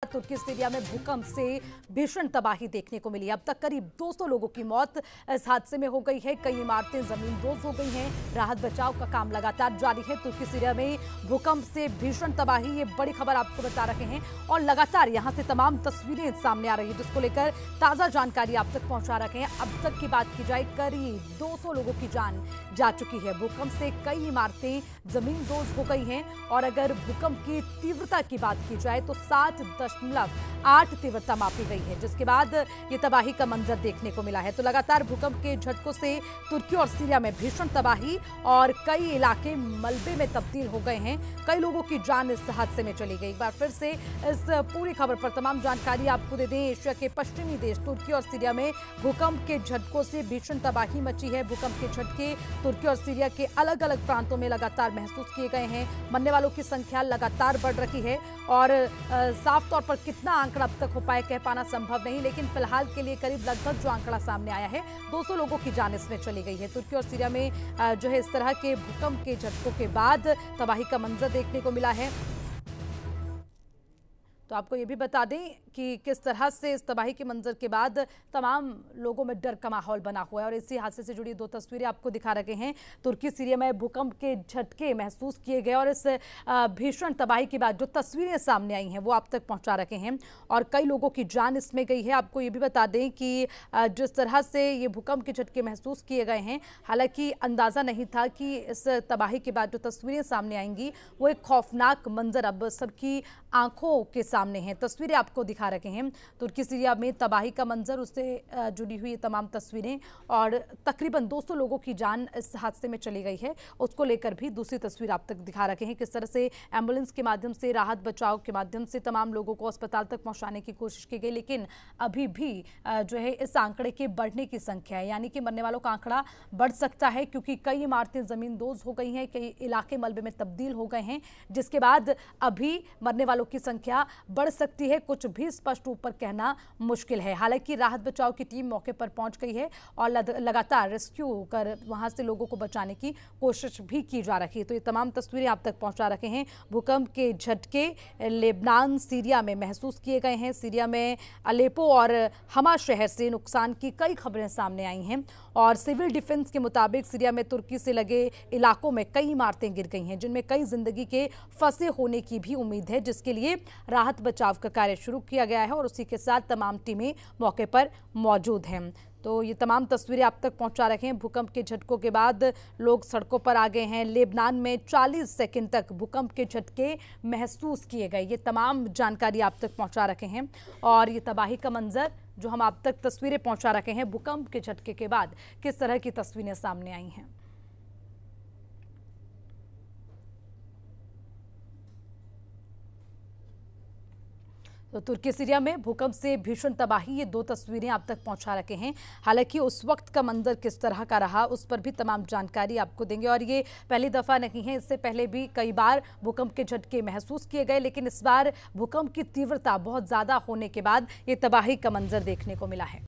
तुर्की Syria में भूकंप से भीषण तबाही देखने को मिली। अब तक करीब 200 लोगों की मौत इस हादसे में हो गई है। कई इमारतें जमींदोज हो गई हैं। राहत बचाव का काम लगातार जारी है। तुर्की सीरिया में भूकंप से भीषण तबाही, ये बड़ी खबर आपको बता रहे हैं और लगातार यहां से तमाम तस्वीरें सामने आ रही है, जिसको लेकर ताजा जानकारी आप तक पहुंचा रहे हैं। अब तक की बात की जाए, करीब 200 लोगों की जान जा चुकी है। भूकंप से कई इमारतें जमींदोज हो गई हैं और अगर भूकंप की तीव्रता की बात की जाए तो 7.8 तीव्रता मापी गई है, जिसके बाद ये तबाही का मंजर देखने को मिला है। तो लगातार भूकंप के झटकों से तुर्की और सीरिया में भीषण तबाही और कई इलाके मलबे में तब्दील हो गए हैं। कई लोगों की जान इस हादसे में चली गई। एक बार फिर से इस पूरी खबर पर तमाम जानकारी आपको दे दें। एशिया के पश्चिमी देश तुर्की और सीरिया में भूकंप के झटकों से भीषण तबाही मची है। भूकंप के झटके तुर्की और सीरिया के अलग अलग प्रांतों में लगातार महसूस किए गए हैं। मरने वालों की संख्या लगातार बढ़ रही है और साफ तौर पर कितना आंकड़ा अब तक हो पाए कह पाना संभव नहीं, लेकिन फिलहाल के लिए करीब लगभग जो आंकड़ा सामने आया है 200 लोगों की जान इसमें चली गई है। तुर्की और सीरिया में जो है इस तरह के भूकंप के झटकों के बाद तबाही का मंजर देखने को मिला है। तो आपको ये भी बता दें कि किस तरह से इस तबाही के मंजर के बाद तमाम लोगों में डर का माहौल बना हुआ है और इसी हादसे से जुड़ी 2 तस्वीरें आपको दिखा रहे हैं। तुर्की सीरिया में भूकंप के झटके महसूस किए गए और इस भीषण तबाही के बाद जो तस्वीरें सामने आई हैं वो आप तक पहुंचा रखे हैं और कई लोगों की जान इसमें गई है। आपको ये भी बता दें कि जिस तरह से ये भूकंप के झटके महसूस किए गए हैं, हालांकि अंदाज़ा नहीं था कि इस तबाही के बाद जो तस्वीरें सामने आएंगी वो एक खौफनाक मंजर अब सबकी आंखों के सामने हैं। तस्वीरें आपको दिखा रहे हैं तुर्की सीरिया में तबाही का मंजर, उससे जुड़ी हुई तमाम तस्वीरें और तकरीबन 200 लोगों की जान इस हादसे में चली गई है। उसको लेकर भी दूसरी तस्वीर आप तक दिखा रहे हैं किस तरह से एम्बुलेंस के माध्यम से, राहत बचाव के माध्यम से तमाम लोगों को अस्पताल तक पहुंचाने की कोशिश की गई, लेकिन अभी भी जो है इस आंकड़े के बढ़ने की संख्या है, यानी कि मरने वालों का आंकड़ा बढ़ सकता है क्योंकि कई इमारतें जमींदोज हो गई हैं, कई इलाके मलबे में तब्दील हो गए हैं, जिसके बाद अभी मरने वालों की संख्या बढ़ सकती है। कुछ भी स्पष्ट रूप पर कहना मुश्किल है। हालांकि राहत बचाव की टीम मौके पर पहुंच गई है और लगातार रेस्क्यू कर वहां से लोगों को बचाने की कोशिश भी की जा रही है। तो ये तमाम तस्वीरें आप तक पहुंचा रखे हैं। भूकंप के झटके लेबनान, सीरिया में महसूस किए गए हैं। सीरिया में अलेपो और हमा शहर से नुकसान की कई खबरें सामने आई हैं और सिविल डिफेंस के मुताबिक सीरिया में तुर्की से लगे इलाकों में कई इमारतें गिर गई हैं, जिनमें कई जिंदगी के फंसे होने की भी उम्मीद है, जिसके लिए राहत बचाव का कार्य शुरू किया गया है और उसी के साथ तमाम टीमें मौके पर मौजूद हैं। तो ये तमाम तस्वीरें आप तक पहुंचा रखे हैं। भूकंप के झटकों के बाद लोग सड़कों पर आ गए हैं। लेबनान में 40 सेकंड तक भूकंप के झटके महसूस किए गए। ये तमाम जानकारी आप तक पहुंचा रखे हैं और ये तबाही का मंजर जो हम आप तक तस्वीरें पहुंचा रखे हैं भूकंप के झटके के बाद किस तरह की तस्वीरें सामने आई हैं। तो तुर्की सीरिया में भूकंप से भीषण तबाही, ये 2 तस्वीरें आप तक पहुंचा रखे हैं। हालांकि उस वक्त का मंजर किस तरह का रहा उस पर भी तमाम जानकारी आपको देंगे और ये पहली दफा नहीं है, इससे पहले भी कई बार भूकंप के झटके महसूस किए गए, लेकिन इस बार भूकंप की तीव्रता बहुत ज्यादा होने के बाद ये तबाही का मंजर देखने को मिला है।